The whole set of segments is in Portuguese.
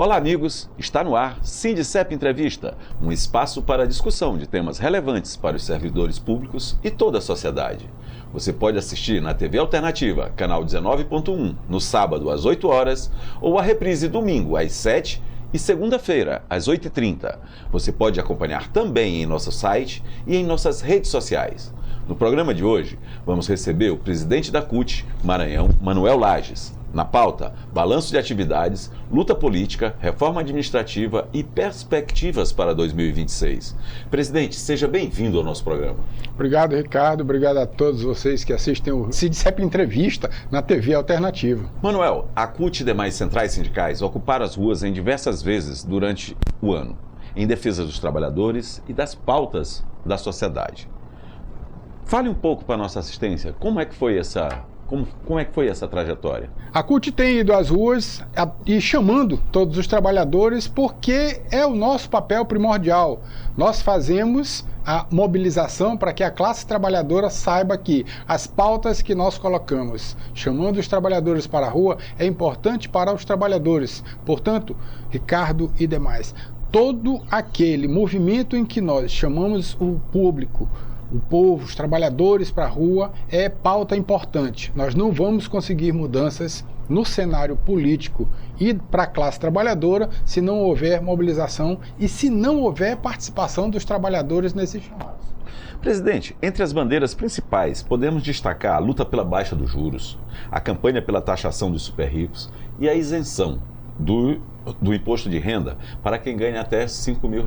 Olá, amigos! Está no ar Sindicep Entrevista, um espaço para discussão de temas relevantes para os servidores públicos e toda a sociedade. Você pode assistir na TV Alternativa, canal 19.1, no sábado às 8 horas, ou a reprise domingo às 7 e segunda-feira às 8h30. Você pode acompanhar também em nosso site e em nossas redes sociais. No programa de hoje, vamos receber o presidente da CUT, Maranhão, Manuel Lages. Na pauta, balanço de atividades, luta política, reforma administrativa e perspectivas para 2026. Presidente, seja bem-vindo ao nosso programa. Obrigado, Ricardo. Obrigado a todos vocês que assistem o Sindicep Entrevista na TV Alternativa. Manuel, a CUT e demais centrais sindicais ocuparam as ruas em diversas vezes durante o ano, em defesa dos trabalhadores e das pautas da sociedade. Fale um pouco para a nossa assistência, como é que foi essa trajetória? A CUT tem ido às ruas e chamando todos os trabalhadores porque é o nosso papel primordial. Nós fazemos a mobilização para que a classe trabalhadora saiba que as pautas que nós colocamos, chamando os trabalhadores para a rua, é importante para os trabalhadores. Portanto, Ricardo e demais, todo aquele movimento em que nós chamamos o público, o povo, os trabalhadores para a rua, é pauta importante. Nós não vamos conseguir mudanças no cenário político e para a classe trabalhadora se não houver mobilização e se não houver participação dos trabalhadores nesses chamados. Presidente, entre as bandeiras principais, podemos destacar a luta pela baixa dos juros, a campanha pela taxação dos super-ricos e a isenção do imposto de renda para quem ganha até R$5 mil.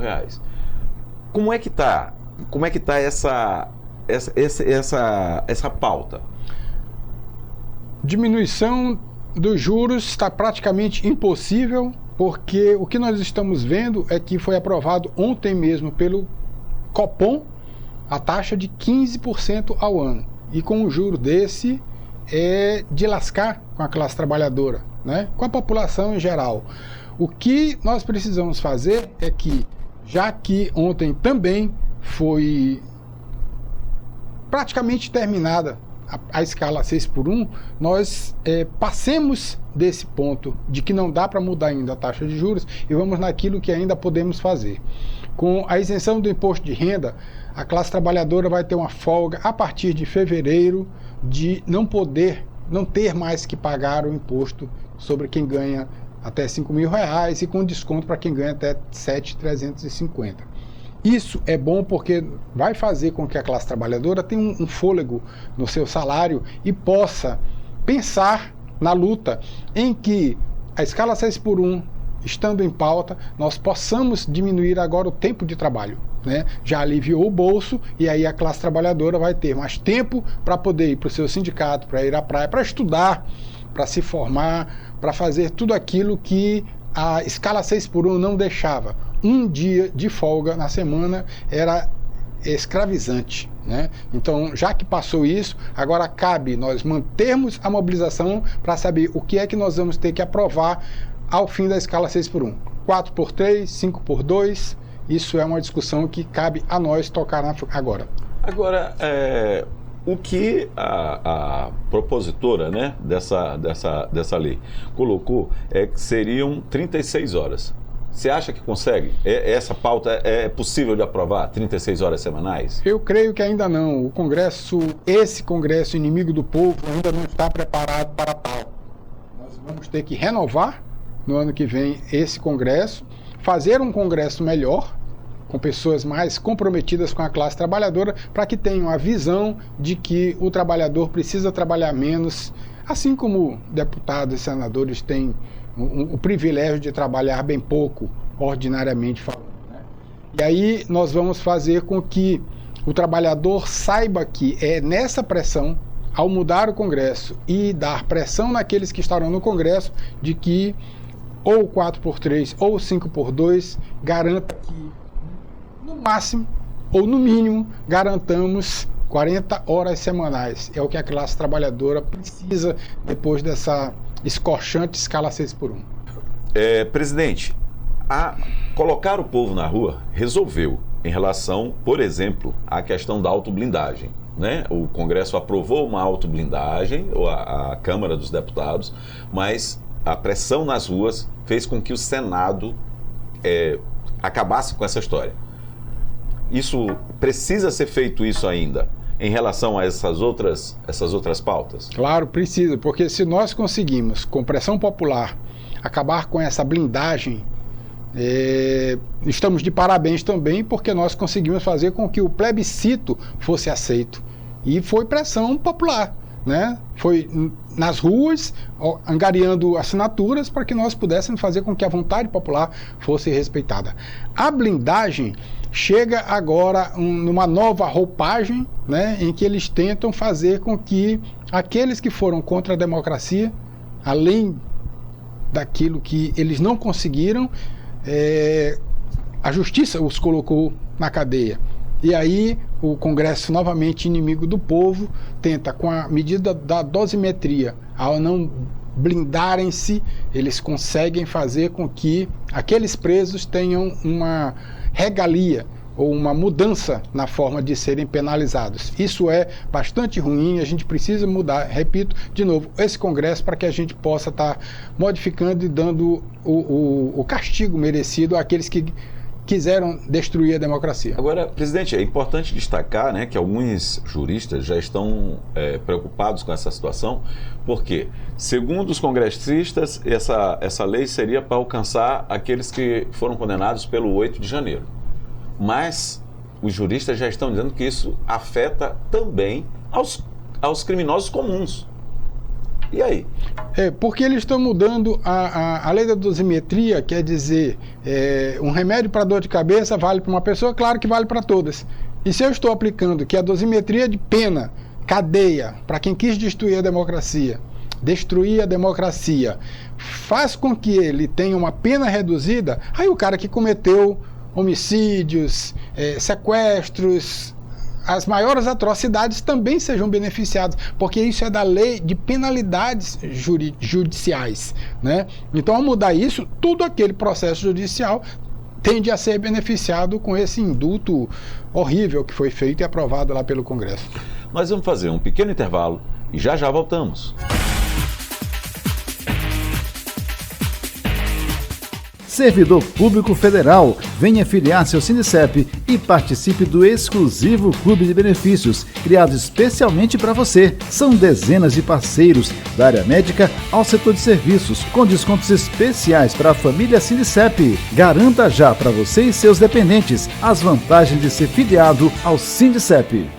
Como é que está essa pauta? Diminuição dos juros está praticamente impossível, porque o que nós estamos vendo é que foi aprovado ontem mesmo pelo Copom a taxa de 15% ao ano. E com um juro desse é de lascar com a classe trabalhadora, né? Com a população em geral. O que nós precisamos fazer é que, já que ontem também foi praticamente terminada a escala 6x1, nós passemos desse ponto de que não dá para mudar ainda a taxa de juros e vamos naquilo que ainda podemos fazer. Com a isenção do imposto de renda, a classe trabalhadora vai ter uma folga a partir de fevereiro de não ter mais que pagar o imposto sobre quem ganha até R$5 mil e com desconto para quem ganha até 7.350. Isso é bom porque vai fazer com que a classe trabalhadora tenha um fôlego no seu salário e possa pensar na luta em que a escala 6x1, estando em pauta, nós possamos diminuir agora o tempo de trabalho, né? Já aliviou o bolso e aí a classe trabalhadora vai ter mais tempo para poder ir para o seu sindicato, para ir à praia, para estudar, para se formar, para fazer tudo aquilo que a escala 6x1 não deixava. Um dia de folga na semana era escravizante, né? Então, já que passou isso, agora cabe nós mantermos a mobilização para saber o que é que nós vamos ter que aprovar ao fim da escala 6x1. 4x3, 5x2, isso é uma discussão que cabe a nós tocar agora. Agora, o que a propositora, né, dessa lei colocou é que seriam 36 horas. Você acha que consegue? Essa pauta é possível de aprovar? 36 horas semanais? Eu creio que ainda não. Esse Congresso inimigo do povo ainda não está preparado para tal. Nós vamos ter que renovar no ano que vem esse Congresso, fazer um Congresso melhor, com pessoas mais comprometidas com a classe trabalhadora, para que tenham a visão de que o trabalhador precisa trabalhar menos, assim como deputados e senadores têm o privilégio de trabalhar bem pouco, ordinariamente falando, né? E aí nós vamos fazer com que o trabalhador saiba que é nessa pressão, ao mudar o Congresso e dar pressão naqueles que estarão no Congresso, de que ou 4x3 ou 5x2 garanta que, no máximo ou no mínimo, garantamos 40 horas semanais. É o que a classe trabalhadora precisa depois dessa escorchante escala 6x1. Presidente, colocar o povo na rua resolveu em relação, por exemplo, à questão da autoblindagem, né? O Congresso aprovou uma autoblindagem, ou a Câmara dos Deputados, mas a pressão nas ruas fez com que o Senado acabasse com essa história. Isso precisa ser feito isso ainda em relação a essas outras pautas? Claro, precisa, porque se nós conseguimos, com pressão popular, acabar com essa blindagem, estamos de parabéns também, porque nós conseguimos fazer com que o plebiscito fosse aceito. E foi pressão popular, né? Foi nas ruas, angariando assinaturas para que nós pudéssemos fazer com que a vontade popular fosse respeitada. A blindagem chega agora numa nova roupagem, né, em que eles tentam fazer com que aqueles que foram contra a democracia, além daquilo que eles não conseguiram, a justiça os colocou na cadeia. E aí o Congresso, novamente inimigo do povo, tenta, com a medida da dosimetria, ao não blindarem-se, eles conseguem fazer com que aqueles presos tenham uma regalia ou uma mudança na forma de serem penalizados. Isso é bastante ruim, a gente precisa mudar, repito, de novo, esse Congresso para que a gente possa estar modificando e dando o castigo merecido àqueles que quiseram destruir a democracia. Agora, presidente, é importante destacar, né, que alguns juristas já estão preocupados com essa situação, porque, segundo os congressistas, essa lei seria para alcançar aqueles que foram condenados pelo 8 de janeiro. Mas os juristas já estão dizendo que isso afeta também aos criminosos comuns. E aí? Porque eles estão mudando a lei da dosimetria, quer dizer, um remédio para dor de cabeça vale para uma pessoa, claro que vale para todas. E se eu estou aplicando que a dosimetria de pena, cadeia, para quem quis destruir a democracia, faz com que ele tenha uma pena reduzida, aí o cara que cometeu homicídios, sequestros, as maiores atrocidades também sejam beneficiadas, porque isso é da lei de penalidades judiciais, né? Então, ao mudar isso, todo aquele processo judicial tende a ser beneficiado com esse indulto horrível que foi feito e aprovado lá pelo Congresso. Nós vamos fazer um pequeno intervalo e já voltamos. Servidor Público Federal, venha filiar-se ao Sindicep e participe do exclusivo Clube de Benefícios, criado especialmente para você. São dezenas de parceiros, da área médica ao setor de serviços, com descontos especiais para a família Sindicep. Garanta já para você e seus dependentes as vantagens de ser filiado ao Sindicep.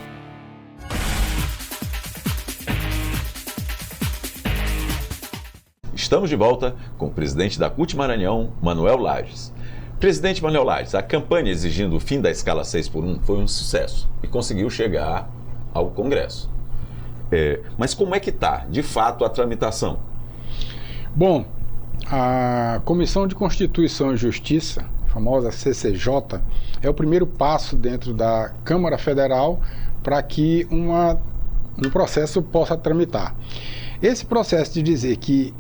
Estamos de volta com o presidente da CUT Maranhão, Manuel Lages. Presidente Manuel Lages, a campanha exigindo o fim da escala 6x1 foi um sucesso e conseguiu chegar ao Congresso. Mas como é que está, de fato, a tramitação? Bom, a Comissão de Constituição e Justiça, a famosa CCJ, é o primeiro passo dentro da Câmara Federal para que um processo possa tramitar. Esse processo de dizer que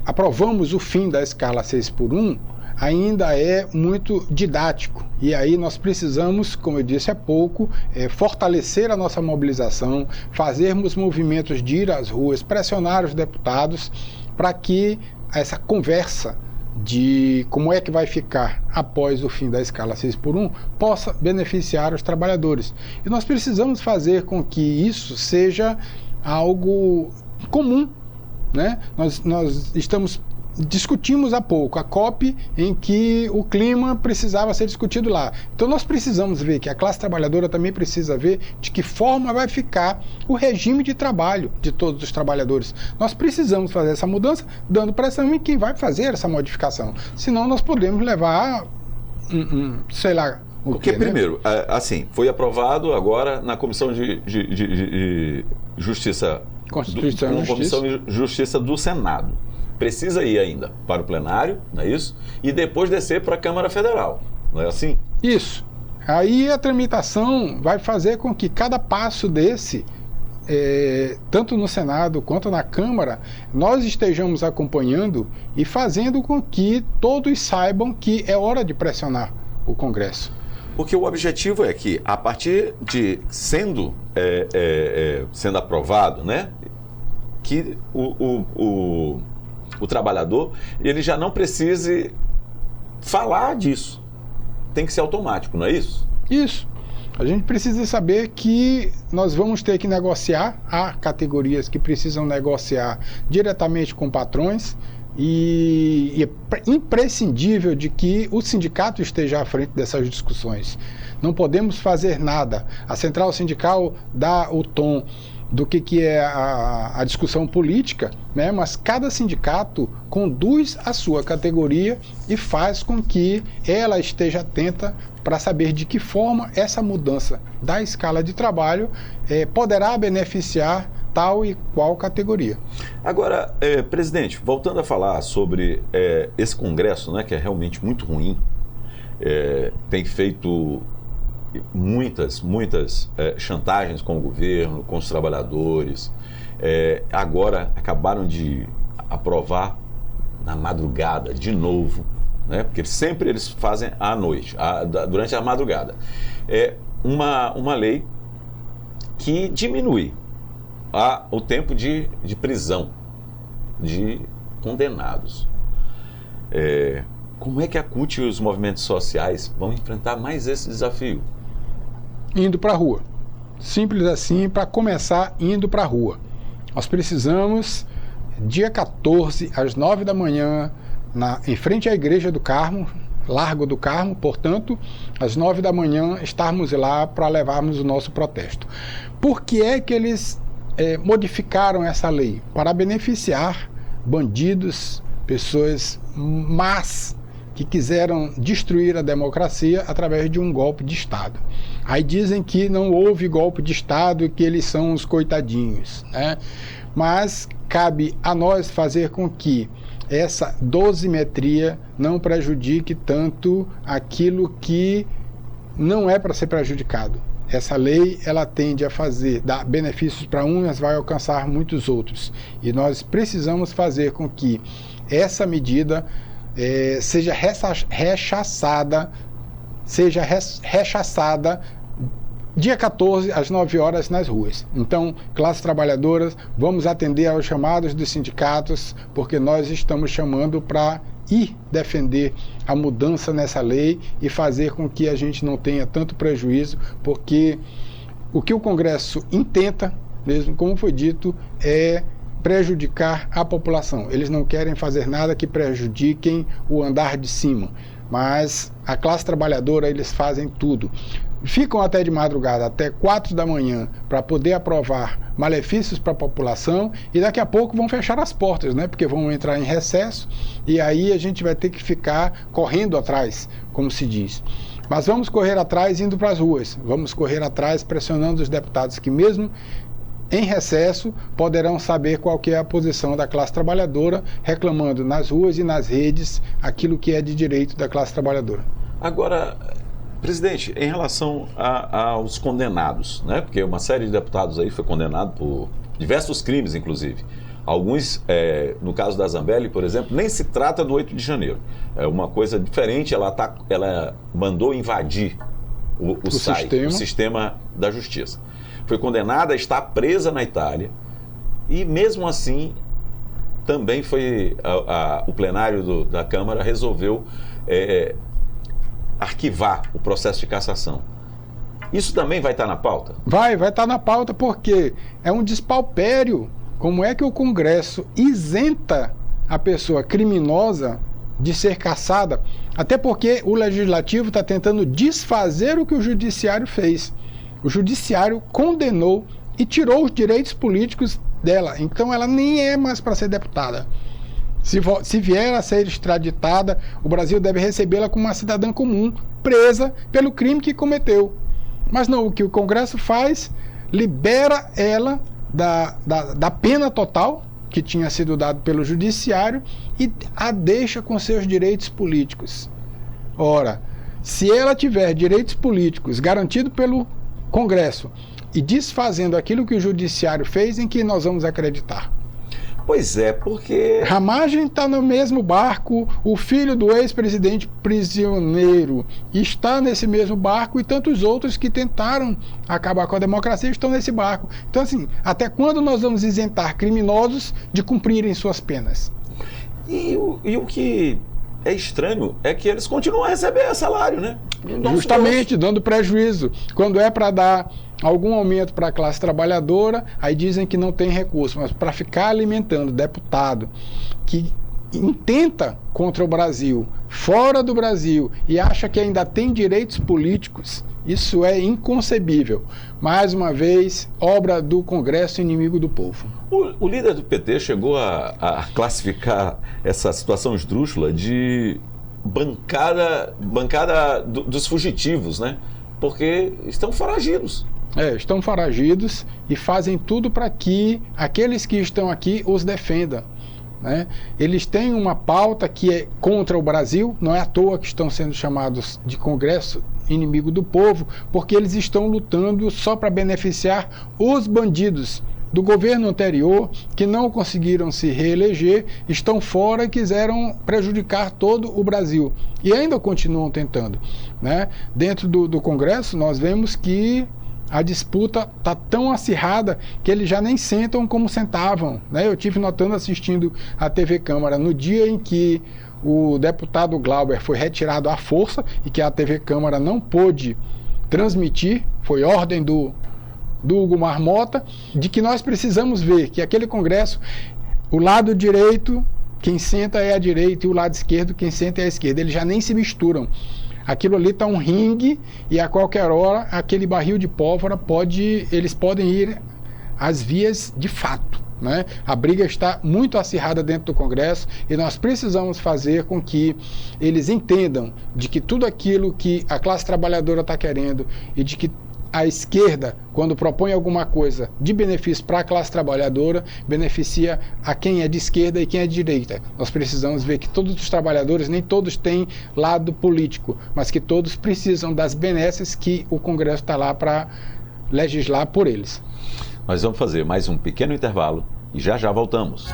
aprovamos o fim da escala 6x1 ainda é muito didático, e aí nós precisamos, como eu disse há pouco, fortalecer a nossa mobilização, fazermos movimentos de ir às ruas, pressionar os deputados para que essa conversa de como é que vai ficar após o fim da escala 6x1 possa beneficiar os trabalhadores. E nós precisamos fazer com que isso seja algo comum, né? Nós discutimos há pouco a COP, em que o clima precisava ser discutido lá. Então nós precisamos ver que a classe trabalhadora também precisa ver de que forma vai ficar o regime de trabalho de todos os trabalhadores. Nós precisamos fazer essa mudança, dando pressão em quem vai fazer essa modificação. Senão nós podemos levar, sei lá, Porque, primeiro, assim, foi aprovado agora na Comissão de Justiça, Comissão de Justiça do Senado. Precisa ir ainda para o plenário, não é isso? E depois descer para a Câmara Federal, não é assim? Isso. Aí a tramitação vai fazer com que cada passo desse, tanto no Senado quanto na Câmara, nós estejamos acompanhando e fazendo com que todos saibam que é hora de pressionar o Congresso. Porque o objetivo é que, a partir de sendo aprovado, né, que o trabalhador ele já não precise falar disso. Tem que ser automático, não é isso? Isso. A gente precisa saber que nós vamos ter que negociar, há categorias que precisam negociar diretamente com patrões e é imprescindível de que o sindicato esteja à frente dessas discussões. Não podemos fazer nada. A central sindical dá o tom do que é a discussão política, né? Mas cada sindicato conduz a sua categoria e faz com que ela esteja atenta para saber de que forma essa mudança da escala de trabalho poderá beneficiar tal e qual categoria. Agora, presidente, voltando a falar sobre esse Congresso, né, que é realmente muito ruim, tem feito muitas chantagens com o governo, com os trabalhadores. Agora acabaram de aprovar na madrugada de novo, né? Porque sempre eles fazem à noite, durante a madrugada. Uma lei que diminui o tempo de prisão de condenados. Como é que a CUT e os movimentos sociais vão enfrentar mais esse desafio? Indo para a rua. Simples assim, para começar, indo para a rua. Nós precisamos, dia 14, às 9 da manhã, em frente à Igreja do Carmo, Largo do Carmo, portanto, às 9 da manhã, estarmos lá para levarmos o nosso protesto. Por que é que eles modificaram essa lei? Para beneficiar bandidos, pessoas más, que quiseram destruir a democracia através de um golpe de Estado. Aí dizem que não houve golpe de Estado e que eles são os coitadinhos, né? Mas cabe a nós fazer com que essa dosimetria não prejudique tanto aquilo que não é para ser prejudicado. Essa lei, ela tende a dar benefícios para uns, mas vai alcançar muitos outros. E nós precisamos fazer com que essa medida seja rechaçada dia 14, às 9 horas, nas ruas. Então, classes trabalhadoras, vamos atender aos chamados dos sindicatos, porque nós estamos chamando para ir defender a mudança nessa lei e fazer com que a gente não tenha tanto prejuízo, porque o que o Congresso intenta, mesmo como foi dito, é prejudicar a população. Eles não querem fazer nada que prejudiquem o andar de cima, mas a classe trabalhadora, eles fazem tudo. Ficam até de madrugada, até 4 da manhã, para poder aprovar malefícios para a população, e daqui a pouco vão fechar as portas, né? Porque vão entrar em recesso, e aí a gente vai ter que ficar correndo atrás, como se diz. Mas vamos correr atrás indo para as ruas, vamos correr atrás pressionando os deputados que mesmo em recesso poderão saber qual que é a posição da classe trabalhadora, reclamando nas ruas e nas redes aquilo que é de direito da classe trabalhadora. Agora, presidente, em relação aos condenados, né? Porque uma série de deputados aí foi condenado por diversos crimes, inclusive. Alguns, no caso da Zambelli, por exemplo, nem se trata do 8 de janeiro. É uma coisa diferente, ela mandou invadir o sistema da justiça. Foi condenada a estar presa na Itália e, mesmo assim, também foi o plenário da Câmara resolveu arquivar o processo de cassação. Isso também vai estar na pauta? Vai estar na pauta, porque é um despauperio. Como é que o Congresso isenta a pessoa criminosa de ser cassada? Até porque o Legislativo está tentando desfazer o que o Judiciário fez. O Judiciário condenou e tirou os direitos políticos dela. Então ela nem é mais para ser deputada. Se vier a ser extraditada, o Brasil deve recebê-la como uma cidadã comum, presa pelo crime que cometeu. Mas não, o que o Congresso faz, libera ela da pena total, que tinha sido dado pelo Judiciário, e a deixa com seus direitos políticos. Ora, se ela tiver direitos políticos garantidos pelo Congresso e desfazendo aquilo que o Judiciário fez, em que nós vamos acreditar? Pois é, porque... Ramagem está no mesmo barco, o filho do ex-presidente prisioneiro está nesse mesmo barco, e tantos outros que tentaram acabar com a democracia estão nesse barco. Então, assim, até quando nós vamos isentar criminosos de cumprirem suas penas? E o que é estranho é que eles continuam a receber salário, né? Justamente, dando prejuízo. Quando é para dar algum aumento para a classe trabalhadora, aí dizem que não tem recurso, mas para ficar alimentando deputado que intenta contra o Brasil, fora do Brasil, e acha que ainda tem direitos políticos, isso é inconcebível. Mais uma vez, obra do Congresso inimigo do povo. O líder do PT chegou a classificar essa situação esdrúxula de bancada dos fugitivos, né? Porque estão foragidos. Estão foragidos e fazem tudo para que aqueles que estão aqui os defendam, né? Eles têm uma pauta que é contra o Brasil, não é à toa que estão sendo chamados de Congresso inimigo do povo, porque eles estão lutando só para beneficiar os bandidos do governo anterior que não conseguiram se reeleger, estão fora e quiseram prejudicar todo o Brasil. E ainda continuam tentando, né? Dentro do Congresso, nós vemos que a disputa está tão acirrada que eles já nem sentam como sentavam, né? Eu tive notando assistindo a TV Câmara no dia em que o deputado Glauber foi retirado à força e que a TV Câmara não pôde transmitir, foi ordem do Hugo Marmota, de que nós precisamos ver que aquele Congresso, o lado direito, quem senta é a direita, e o lado esquerdo, quem senta é a esquerda. Eles já nem se misturam. Aquilo ali está um ringue e a qualquer hora aquele barril de pólvora eles podem ir às vias de fato, né? A briga está muito acirrada dentro do Congresso e nós precisamos fazer com que eles entendam de que tudo aquilo que a classe trabalhadora está querendo e de que a esquerda, quando propõe alguma coisa de benefício para a classe trabalhadora, beneficia a quem é de esquerda e quem é de direita. Nós precisamos ver que todos os trabalhadores, nem todos têm lado político, mas que todos precisam das benesses que o Congresso está lá para legislar por eles. Nós vamos fazer mais um pequeno intervalo e já voltamos.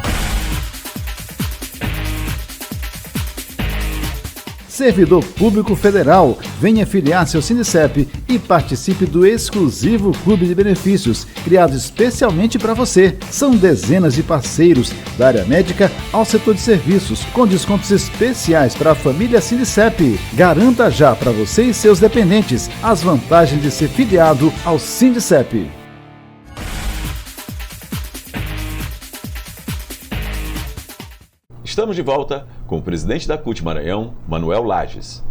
Servidor Público Federal, venha filiar-se ao Sindicep e participe do exclusivo Clube de Benefícios, criado especialmente para você. São dezenas de parceiros, da área médica ao setor de serviços, com descontos especiais para a família Sindicep. Garanta já para você e seus dependentes as vantagens de ser filiado ao Sindicep. Estamos de volta com o presidente da CUT Maranhão, Manuel Lages.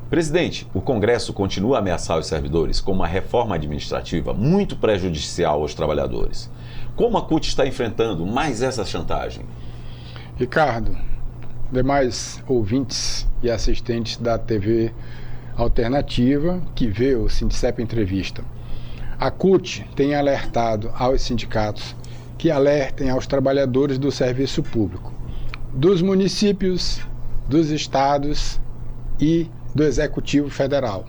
Presidente, o Congresso continua a ameaçar os servidores com uma reforma administrativa muito prejudicial aos trabalhadores. Como a CUT está enfrentando mais essa chantagem? Ricardo, demais ouvintes e assistentes da TV Alternativa que vê o Sindicep Entrevista, a CUT tem alertado aos sindicatos que alertem aos trabalhadores do serviço público, dos municípios, dos estados e do Executivo Federal.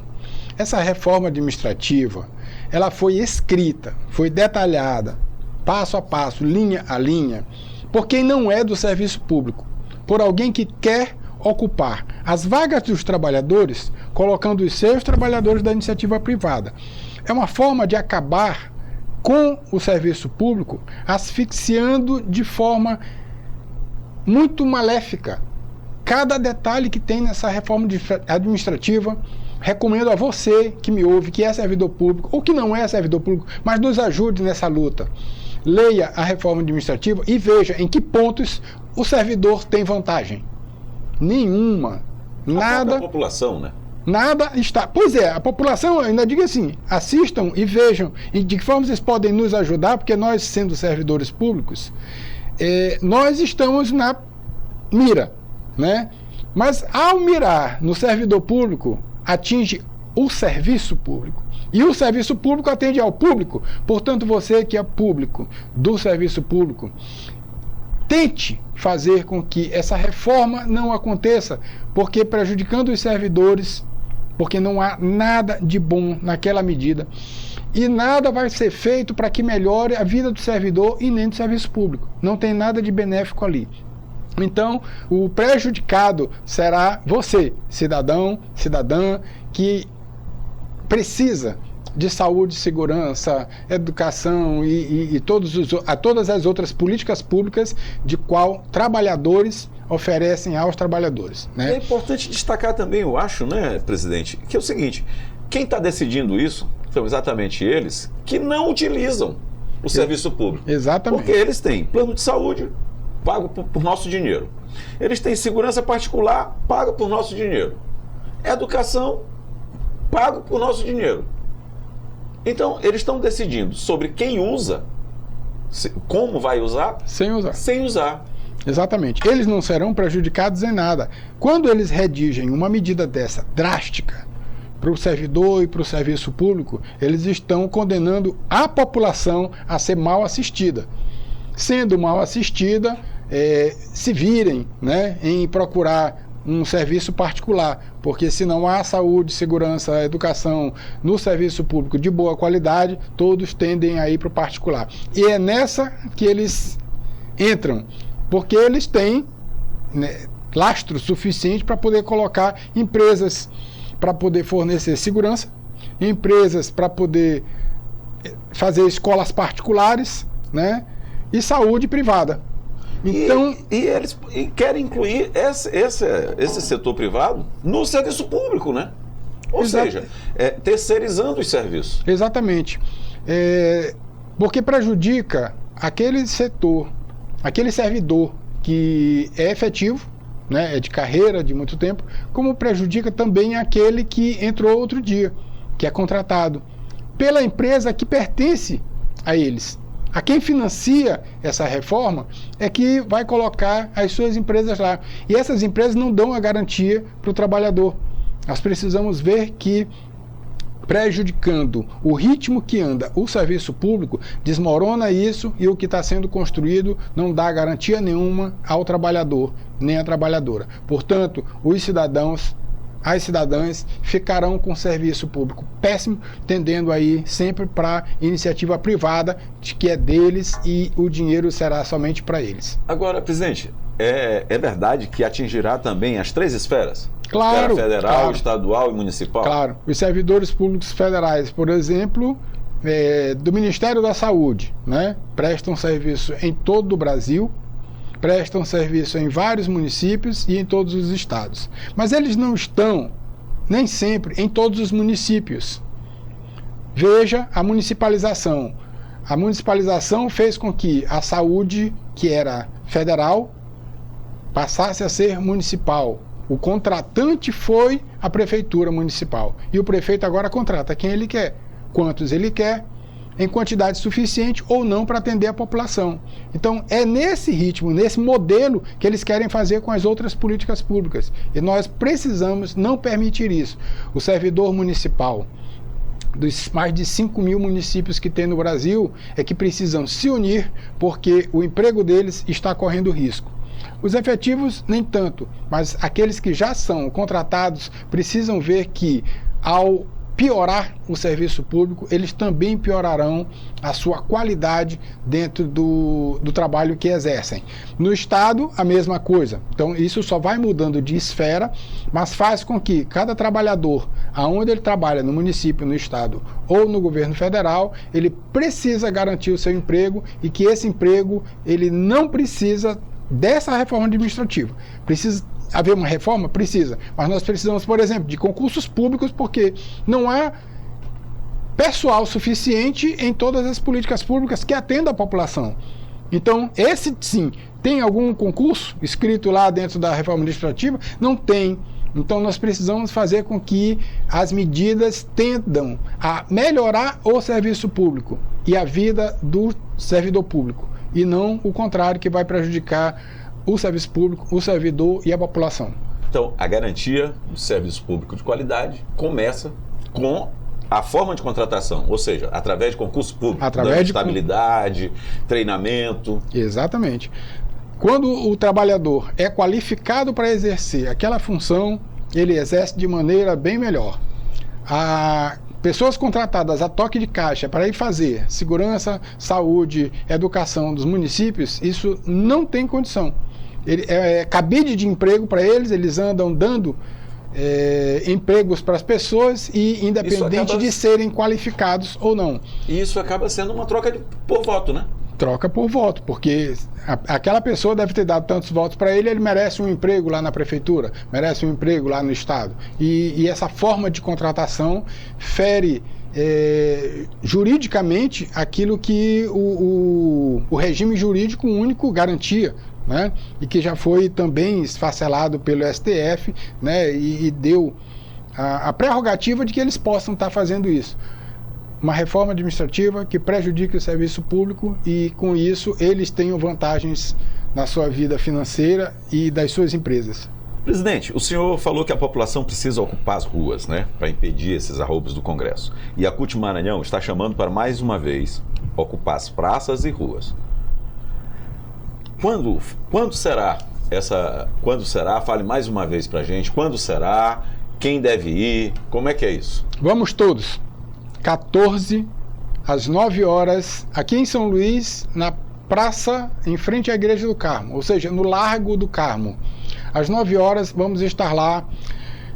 Essa reforma administrativa, ela foi escrita, foi detalhada, passo a passo, linha a linha, por quem não é do serviço público, por alguém que quer ocupar as vagas dos trabalhadores, colocando os seus trabalhadores da iniciativa privada. É uma forma de acabar com o serviço público, asfixiando de forma muito maléfica cada detalhe que tem nessa reforma administrativa. Recomendo a você que me ouve, que é servidor público ou que não é servidor público, mas nos ajude nessa luta. Leia a reforma administrativa e veja em que pontos o servidor tem vantagem. Nenhuma. Nada. A população, né? Nada está. Pois é, a população, ainda digo assim, assistam e vejam e de que forma vocês podem nos ajudar, porque nós, sendo servidores públicos, nós estamos na mira, né? Mas ao mirar no servidor público, atinge o serviço público. E o serviço público atende ao público. Portanto, você que é público do serviço público, tente fazer com que essa reforma não aconteça, porque prejudicando os servidores, porque não há nada de bom naquela medida. E nada vai ser feito para que melhore a vida do servidor e nem do serviço público. Não tem nada de benéfico ali. Então, o prejudicado será você, cidadão, cidadã, que precisa de saúde, segurança, educação e todas as outras políticas públicas de qual trabalhadores oferecem aos trabalhadores, né? É importante destacar também, eu acho, né, presidente, que é o seguinte, quem está decidindo isso são exatamente eles que não utilizam o serviço público. Exatamente. Porque eles têm plano de saúde pago por nosso dinheiro. Eles têm segurança particular pago por nosso dinheiro. Educação pago por nosso dinheiro. Então, eles estão decidindo sobre quem usa, como vai usar, Sem usar. sem usar. Exatamente. Eles não serão prejudicados em nada. Quando eles redigem uma medida dessa drástica para o servidor e para o serviço público, eles estão condenando a população a ser mal assistida. Sendo mal assistida, se virem, né, em procurar um serviço particular, porque se não há saúde, segurança, educação no serviço público de boa qualidade, todos tendem a ir para o particular. E é nessa que eles entram, porque eles têm, né, lastro suficiente para poder colocar empresas para poder fornecer segurança, empresas para poder fazer escolas particulares, né, e saúde privada. Então, eles querem incluir esse setor privado no serviço público, né? Ou seja, terceirizando os serviços. Exatamente. Porque prejudica aquele setor, aquele servidor que é efetivo, né, é de carreira de muito tempo, como prejudica também aquele que entrou outro dia, que é contratado pela empresa que pertence a eles. A quem financia essa reforma é que vai colocar as suas empresas lá. E essas empresas não dão a garantia para o trabalhador. Nós precisamos ver que, prejudicando o ritmo que anda o serviço público, desmorona isso, e o que está sendo construído não dá garantia nenhuma ao trabalhador, nem à trabalhadora. Portanto, os cidadãos, as cidadãs ficarão com serviço público péssimo, tendendo aí sempre para iniciativa privada, que é deles, e o dinheiro será somente para eles. Agora, presidente, é verdade que atingirá também as 3 esferas? Claro. Esfera federal, claro, estadual e municipal? Claro. Os servidores públicos federais, por exemplo, do Ministério da Saúde, né, prestam serviço em todo o Brasil, prestam serviço em vários municípios e em todos os estados. Mas eles não estão, nem sempre, em todos os municípios. Veja a municipalização. A municipalização fez com que a saúde, que era federal, passasse a ser municipal. O contratante foi a prefeitura municipal. E o prefeito agora contrata quem ele quer, quantos ele quer, em quantidade suficiente ou não para atender a população. Então, é nesse ritmo, nesse modelo que eles querem fazer com as outras políticas públicas. E nós precisamos não permitir isso. O servidor municipal, dos mais de 5 mil municípios que tem no Brasil, é que precisam se unir, porque o emprego deles está correndo risco. Os efetivos, nem tanto, mas aqueles que já são contratados precisam ver que, ao piorar o serviço público, eles também piorarão a sua qualidade dentro do trabalho que exercem. No Estado, a mesma coisa. Então, isso só vai mudando de esfera, mas faz com que cada trabalhador, aonde ele trabalha, no município, no Estado ou no governo federal, ele precisa garantir o seu emprego, e que esse emprego, ele não precisa dessa reforma administrativa. Precisa haver uma reforma? Precisa. Mas nós precisamos, por exemplo, de concursos públicos, porque não há pessoal suficiente em todas as políticas públicas que atendam a população. Então, esse sim, tem algum concurso escrito lá dentro da reforma administrativa? Não tem. Então, nós precisamos fazer com que as medidas tendam a melhorar o serviço público e a vida do servidor público, e não o contrário, que vai prejudicar o serviço público, o servidor e a população. Então, a garantia do serviço público de qualidade começa com a forma de contratação, ou seja, através de concurso público, através de estabilidade, treinamento. Exatamente. Quando o trabalhador é qualificado para exercer aquela função, ele exerce de maneira bem melhor. Pessoas contratadas a toque de caixa para ir fazer segurança, educação dos municípios, isso não tem condição. Cabide de emprego para eles, eles andam dando empregos para as pessoas, e independente de serem qualificados ou não. E isso acaba sendo uma troca por voto, né? Troca por voto, porque aquela pessoa deve ter dado tantos votos para ele, ele merece um emprego lá na prefeitura, merece um emprego lá no estado. E essa forma de contratação fere juridicamente aquilo que o regime jurídico único garantia, né? E que já foi também esfacelado pelo STF, né? E deu a prerrogativa de que eles possam estar fazendo isso. Uma reforma administrativa que prejudique o serviço público e, com isso, eles tenham vantagens na sua vida financeira e das suas empresas. Presidente, o senhor falou que a população precisa ocupar as ruas, né, para impedir esses arroubos do Congresso. E a CUT Maranhão está chamando para, mais uma vez, ocupar as praças e ruas. Quando será? Fale mais uma vez para a gente. Quando será? Quem deve ir? Como é que é isso? Vamos todos. 14 às 9 horas, aqui em São Luís, na praça em frente à Igreja do Carmo, ou seja, no Largo do Carmo. Às 9 horas vamos estar lá,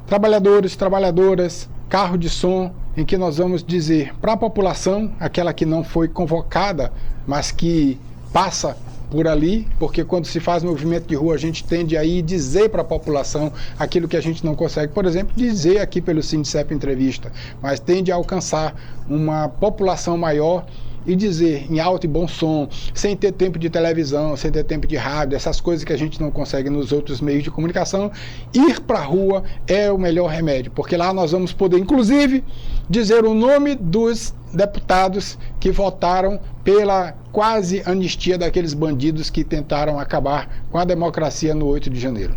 trabalhadores, trabalhadoras, carro de som, em que nós vamos dizer para a população, aquela que não foi convocada, mas que passa por ali, porque quando se faz movimento de rua, a gente tende a ir dizer para a população aquilo que a gente não consegue, por exemplo, dizer aqui pelo Sindicep Entrevista, mas tende a alcançar uma população maior e dizer em alto e bom som, sem ter tempo de televisão, sem ter tempo de rádio, essas coisas que a gente não consegue nos outros meios de comunicação. Ir para a rua é o melhor remédio, porque lá nós vamos poder, inclusive, dizer o nome dos deputados que votaram pela quase anistia daqueles bandidos que tentaram acabar com a democracia no 8 de janeiro.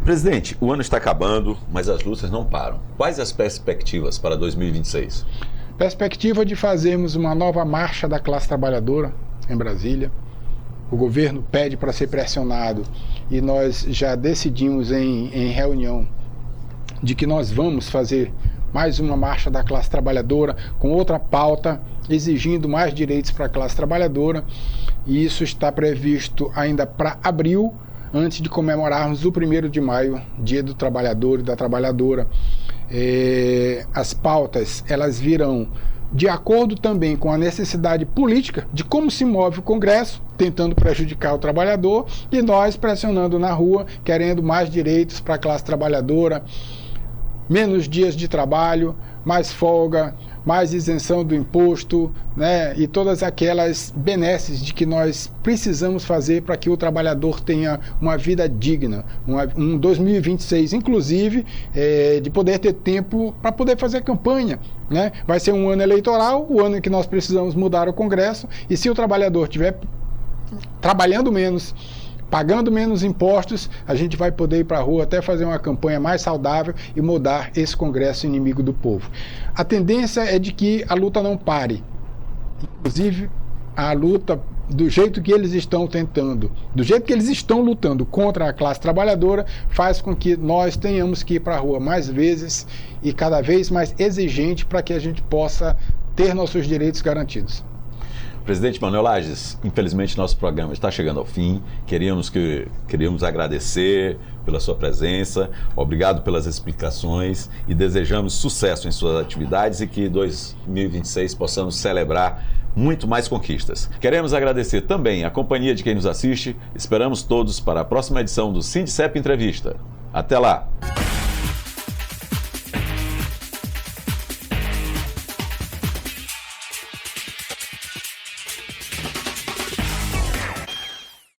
Presidente, o ano está acabando, mas as lutas não param. Quais as perspectivas para 2026? Perspectiva de fazermos uma nova marcha da classe trabalhadora em Brasília. O governo pede para ser pressionado e nós já decidimos em reunião de que nós vamos fazer mais uma marcha da classe trabalhadora com outra pauta, exigindo mais direitos para a classe trabalhadora, e isso está previsto ainda para abril, antes de comemorarmos o 1º de maio, Dia do Trabalhador e da Trabalhadora. As pautas, elas virão de acordo também com a necessidade política de como se move o Congresso, tentando prejudicar o trabalhador, e nós pressionando na rua, querendo mais direitos para a classe trabalhadora, menos dias de trabalho, mais folga, mais isenção do imposto, né? E todas aquelas benesses de que nós precisamos fazer para que o trabalhador tenha uma vida digna, um 2026, inclusive, de poder ter tempo para poder fazer campanha, né? Vai ser um ano eleitoral, o ano em que nós precisamos mudar o Congresso, e se o trabalhador estiver trabalhando menos, pagando menos impostos, a gente vai poder ir para a rua até fazer uma campanha mais saudável e mudar esse Congresso inimigo do povo. A tendência é de que a luta não pare. Inclusive, a luta, do jeito que eles estão tentando, do jeito que eles estão lutando contra a classe trabalhadora, faz com que nós tenhamos que ir para a rua mais vezes e cada vez mais exigente para que a gente possa ter nossos direitos garantidos. Presidente Manuel Lages, infelizmente nosso programa está chegando ao fim. Queríamos agradecer pela sua presença, obrigado pelas explicações e desejamos sucesso em suas atividades e que em 2026 possamos celebrar muito mais conquistas. Queremos agradecer também a companhia de quem nos assiste. Esperamos todos para a próxima edição do Sindicep Entrevista. Até lá!